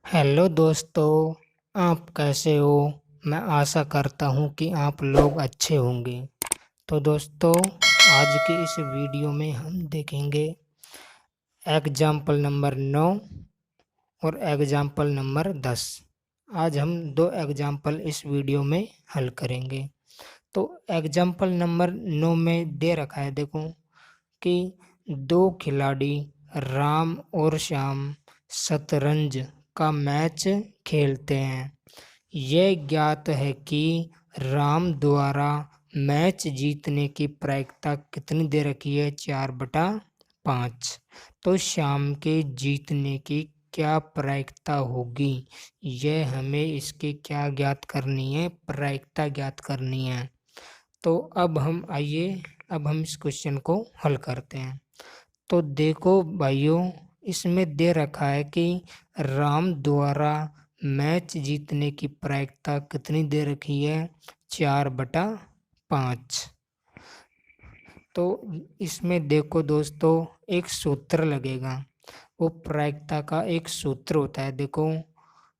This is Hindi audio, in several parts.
हेलो दोस्तों, आप कैसे हो। मैं आशा करता हूँ कि आप लोग अच्छे होंगे। तो दोस्तों, आज की इस वीडियो में हम देखेंगे एग्जाम्पल नंबर 9 और एग्जाम्पल नंबर 10। आज हम दो एग्जाम्पल इस वीडियो में हल करेंगे। तो एग्जाम्पल नंबर 9 में दे रखा है, देखो कि दो खिलाड़ी राम और श्याम शतरंज का मैच खेलते हैं। यह ज्ञात है कि राम द्वारा मैच जीतने की प्रायिकता कितनी दे रखी है, 4/5। तो श्याम के जीतने की क्या प्रायिकता होगी, यह हमें इसकी क्या ज्ञात करनी है, प्रायिकता ज्ञात करनी है। तो अब हम इस क्वेश्चन को हल करते हैं। तो देखो भाइयों, इसमें दे रखा है कि राम द्वारा मैच जीतने की प्रायिकता कितनी दे रखी है, 4/5। तो इसमें देखो दोस्तों, एक सूत्र लगेगा। वो प्रायिकता का एक सूत्र होता है। देखो,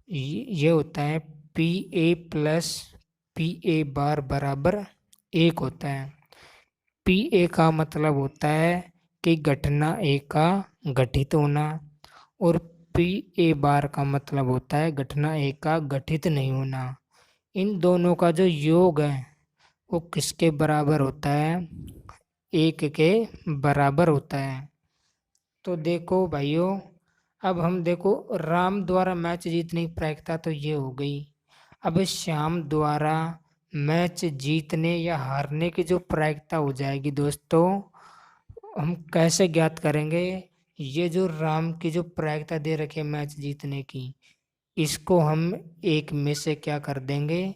ये होता है PA प्लस PA बार बराबर 1 होता है। PA का मतलब होता है कि घटना A का घटित होना, और PA बार का मतलब होता है घटना A का घटित नहीं होना। इन दोनों का जो योग है वो किसके बराबर होता है, 1 के बराबर होता है। तो देखो भाइयों, अब हम देखो राम द्वारा मैच जीतने की प्रायिकता तो ये हो गई। अब श्याम द्वारा मैच जीतने या हारने की जो प्रायिकता हो जाएगी दोस्तों, हम कैसे ज्ञात करेंगे। ये जो राम की जो प्रायिकता दे रखी है मैच जीतने की, इसको हम एक में से क्या कर देंगे,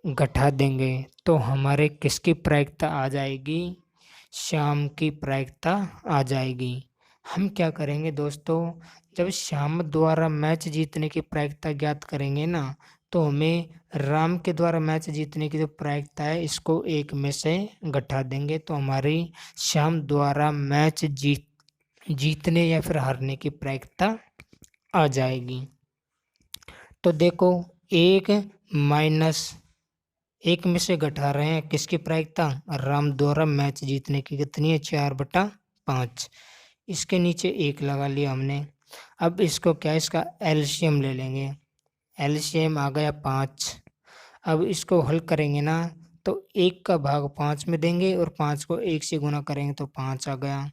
घटा देंगे। तो हमारे किसकी प्रायिकता आ जाएगी, श्याम की प्रायिकता आ जाएगी। हम क्या करेंगे दोस्तों, जब श्याम द्वारा मैच जीतने की प्रायिकता ज्ञात करेंगे ना, तो हमें राम के द्वारा मैच जीतने की जो प्रायिकता है इसको एक में से घटा देंगे। तो हमारी श्याम द्वारा मैच जीतने या फिर हारने की प्रायिकता आ जाएगी। तो देखो, एक माइनस एक में से घटा रहे हैं किसकी प्रायिकता, राम द्वारा मैच जीतने की कितनी है, 4/5। इसके नीचे एक लगा लिया हमने। अब इसको क्या, इसका एलसीएम ले लेंगे। एलसीएम आ गया 5। अब इसको हल करेंगे ना, तो 1 का भाग 5 में देंगे और 5 को 1 से गुना करेंगे तो 5 आ गया,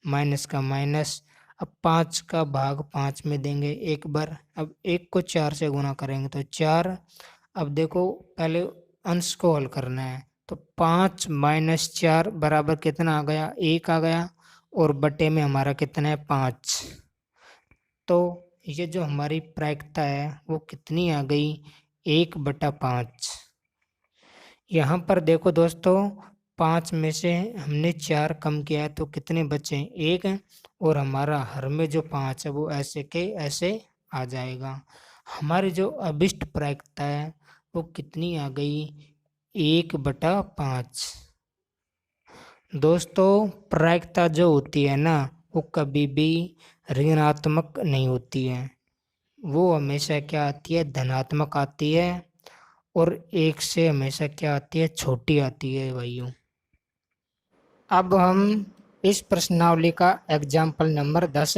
माइनस का माइनस। अब 5 का भाग 5 में देंगे एक बार। अब 1 को 4 से गुना करेंगे तो 4। अब देखो, पहले अंश को हल करना है। तो 5 माइनस 4 बराबर कितना आ गया, 1 आ गया, और बटे में हमारा कितना है, 5। तो ये जो हमारी प्रायिकता है वो कितनी आ गई, 1/5। यहाँ पर देखो दोस्तों, 5 में से हमने 4 कम किया है तो कितने बचे, 1। और हमारा हर में जो 5 है वो ऐसे के ऐसे आ जाएगा। हमारी जो अभिष्ट प्रायिकता है वो कितनी आ गई, 1/5। दोस्तों, प्रायिकता जो होती है ना, वो कभी भी ऋणात्मक नहीं होती है। वो हमेशा क्या आती है, धनात्मक आती है। और 1 से हमेशा क्या आती है, छोटी आती है भाइयों। अब हम इस प्रश्नावली का एग्जाम्पल नंबर 10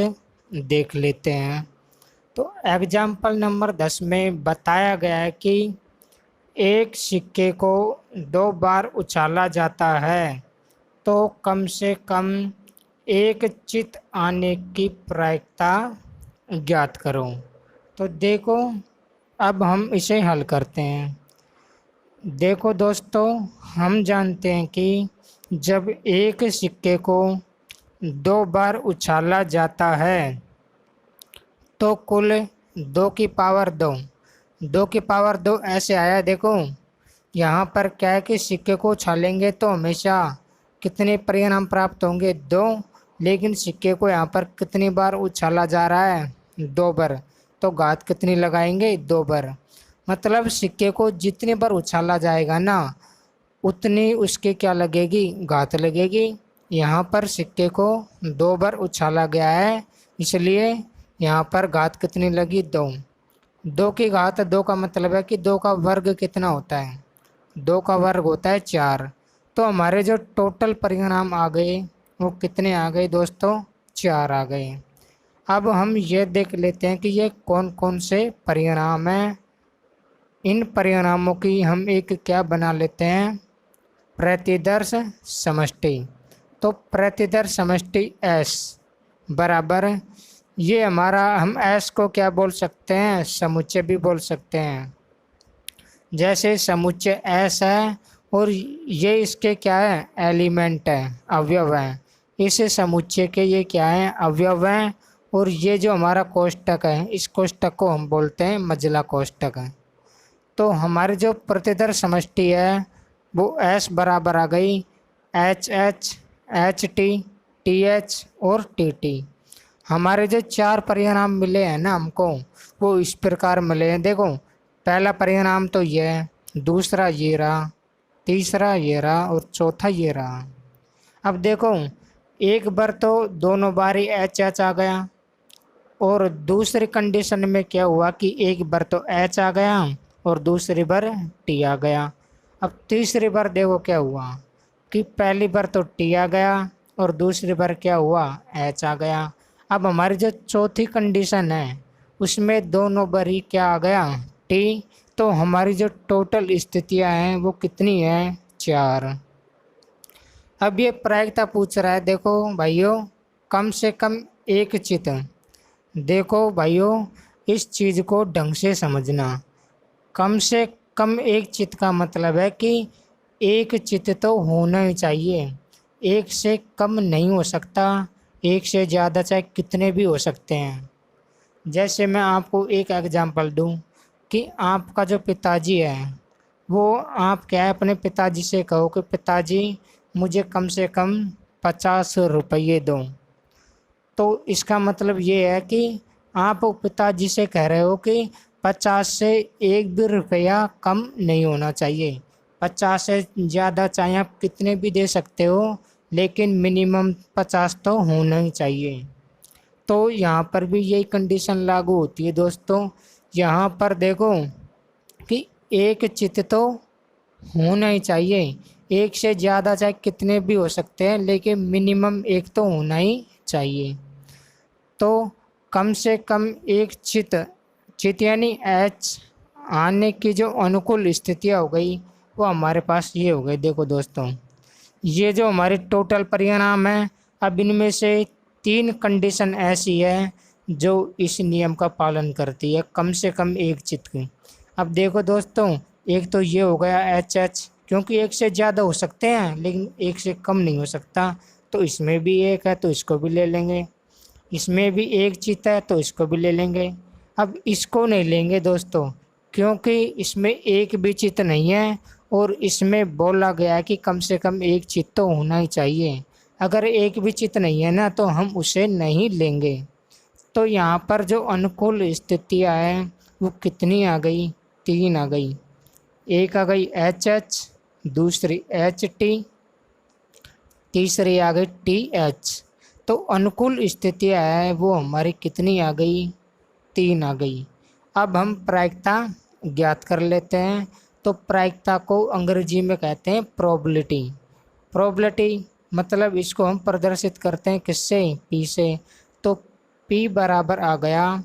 देख लेते हैं। तो एग्जाम्पल नंबर 10 में बताया गया है कि एक सिक्के को 2 बार उछाला जाता है तो कम से कम एक चित आने की प्रायिकता ज्ञात करो। तो देखो, अब हम इसे हल करते हैं। देखो दोस्तों, हम जानते हैं कि जब एक सिक्के को 2 बार उछाला जाता है तो कुल 2 की पावर 2, 2 की पावर 2 ऐसे आया। देखो, यहाँ पर क्या है कि सिक्के को उछालेंगे तो हमेशा कितने परिणाम प्राप्त होंगे, 2। लेकिन सिक्के को यहाँ पर कितनी बार उछाला जा रहा है, 2 बार। तो घात कितनी लगाएंगे, 2 बार। मतलब सिक्के को जितनी बार उछाला जाएगा ना, उतनी उसके क्या लगेगी, घात लगेगी। यहाँ पर सिक्के को 2 बार उछाला गया है, इसलिए यहाँ पर घात कितनी लगी, 2। 2 की घात 2 का मतलब है कि 2 का वर्ग कितना होता है, 2 का वर्ग होता है 4। तो हमारे जो टोटल परिणाम आ गए वो कितने आ गए दोस्तों, 4 आ गए। अब हम ये देख लेते हैं कि ये कौन कौन से परिणाम हैं। इन परिणामों की हम एक क्या बना लेते हैं, प्रतिदर्श समष्टि। तो प्रतिदर्श समष्टि S बराबर, ये हमारा, हम S को क्या बोल सकते हैं, समुच्चय भी बोल सकते हैं। जैसे समुच्चय S है और ये इसके क्या है, एलिमेंट है, अवयव है। इस समुच्चय के ये क्या है, अवयव हैं। और ये जो हमारा कोष्टक है, इस कोष्टक को हम बोलते हैं मझला कोष्टक है। तो हमारी जो प्रतिदर्श समष्टि है वो S बराबर आ गई HH, HT, TH और TT। हमारे जो 4 परिणाम मिले हैं ना हमको, वो इस प्रकार मिले हैं। देखो, पहला परिणाम तो ये है, दूसरा ये रहा, तीसरा ये रहा और चौथा ये रहा। अब देखो, एक बार तो दोनों बार ही HH आ गया, और दूसरी कंडीशन में क्या हुआ कि एक बार तो H आ गया और दूसरी बार T आ गया। अब तीसरी बार देखो क्या हुआ कि पहली बार तो T आ गया और दूसरी बार क्या हुआ, H आ गया। अब हमारी जो चौथी कंडीशन है उसमें दोनों बार ही क्या आ गया, T। तो हमारी जो टोटल स्थितियां हैं वो कितनी है, 4। अब ये प्रायिकता पूछ रहा है, देखो भाइयों, कम से कम एक चित्र। देखो भाइयों, इस चीज़ को ढंग से समझना। कम से कम एक चित्त का मतलब है कि एक चित्त तो होना ही चाहिए, एक से कम नहीं हो सकता, एक से ज़्यादा चाहे कितने भी हो सकते हैं। जैसे मैं आपको एक एग्जांपल दूं कि आपका जो पिताजी है, वो आप क्या है, अपने पिताजी से कहो कि पिताजी मुझे कम से कम 50 रुपये दो। तो इसका मतलब ये है कि आप पिताजी से कह रहे हो कि 50 से एक भी रुपया कम नहीं होना चाहिए। 50 से ज़्यादा चाहे आप कितने भी दे सकते हो, लेकिन मिनिमम 50 तो होना ही चाहिए। तो यहाँ पर भी यही कंडीशन लागू होती है दोस्तों। यहाँ पर देखो कि एक चित्त तो होना ही चाहिए, एक से ज़्यादा चाहे कितने भी हो सकते हैं, लेकिन मिनिमम एक तो होना ही चाहिए। तो कम से कम एक चित चित यानी H आने की जो अनुकूल स्थितियाँ हो गई वो हमारे पास ये हो गई। देखो दोस्तों, ये जो हमारे टोटल परिणाम है, अब इनमें से 3 कंडीशन ऐसी है जो इस नियम का पालन करती है, कम से कम एक चित की। अब देखो दोस्तों, एक तो ये हो गया HH, क्योंकि एक से ज़्यादा हो सकते हैं लेकिन एक से कम नहीं हो सकता। तो इसमें भी एक है तो इसको भी ले लेंगे, इसमें भी एक चित है तो इसको भी ले लेंगे। अब इसको नहीं लेंगे दोस्तों, क्योंकि इसमें एक भी चित नहीं है और इसमें बोला गया है कि कम से कम एक चित तो होना ही चाहिए। अगर एक भी चित नहीं है ना तो हम उसे नहीं लेंगे। तो यहाँ पर जो अनुकूल स्थितियाँ हैं वो कितनी आ गई, 3 आ गई। एक आ गई HH, दूसरी HT, तीसरी आ गई TH। तो अनुकूल स्थितियाँ है वो हमारी कितनी आ गई, 3 आ गई। अब हम प्रायिकता ज्ञात कर लेते हैं। तो प्रायिकता को अंग्रेजी में कहते हैं प्रोबेबिलिटी। प्रोबेबिलिटी मतलब इसको हम प्रदर्शित करते हैं किससे, P से। तो P बराबर आ गया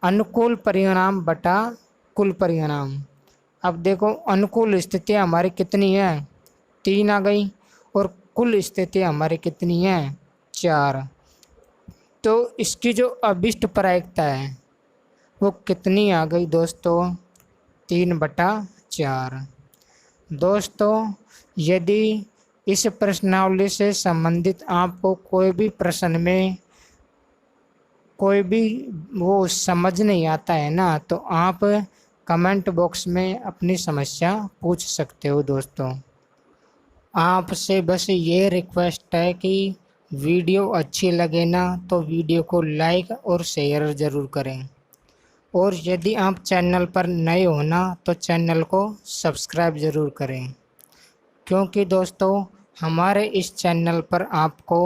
अनुकूल परिणाम बटा कुल परिणाम। अब देखो, अनुकूल स्थितियाँ हमारी कितनी है, 3 आ गई, और कुल स्थितियाँ हमारी कितनी हैं, 4। तो इसकी जो अभिष्ट प्रायिकता है वो कितनी आ गई दोस्तों, 3/4। दोस्तों, यदि इस प्रश्नावली से संबंधित आपको कोई भी प्रश्न में कोई भी वो समझ नहीं आता है ना, तो आप कमेंट बॉक्स में अपनी समस्या पूछ सकते हो दोस्तों। आपसे बस ये रिक्वेस्ट है कि वीडियो अच्छी लगे ना तो वीडियो को लाइक और शेयर ज़रूर करें, और यदि आप चैनल पर नए हो ना तो चैनल को सब्सक्राइब ज़रूर करें, क्योंकि दोस्तों हमारे इस चैनल पर आपको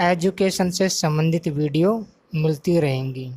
एजुकेशन से संबंधित वीडियो मिलती रहेंगी।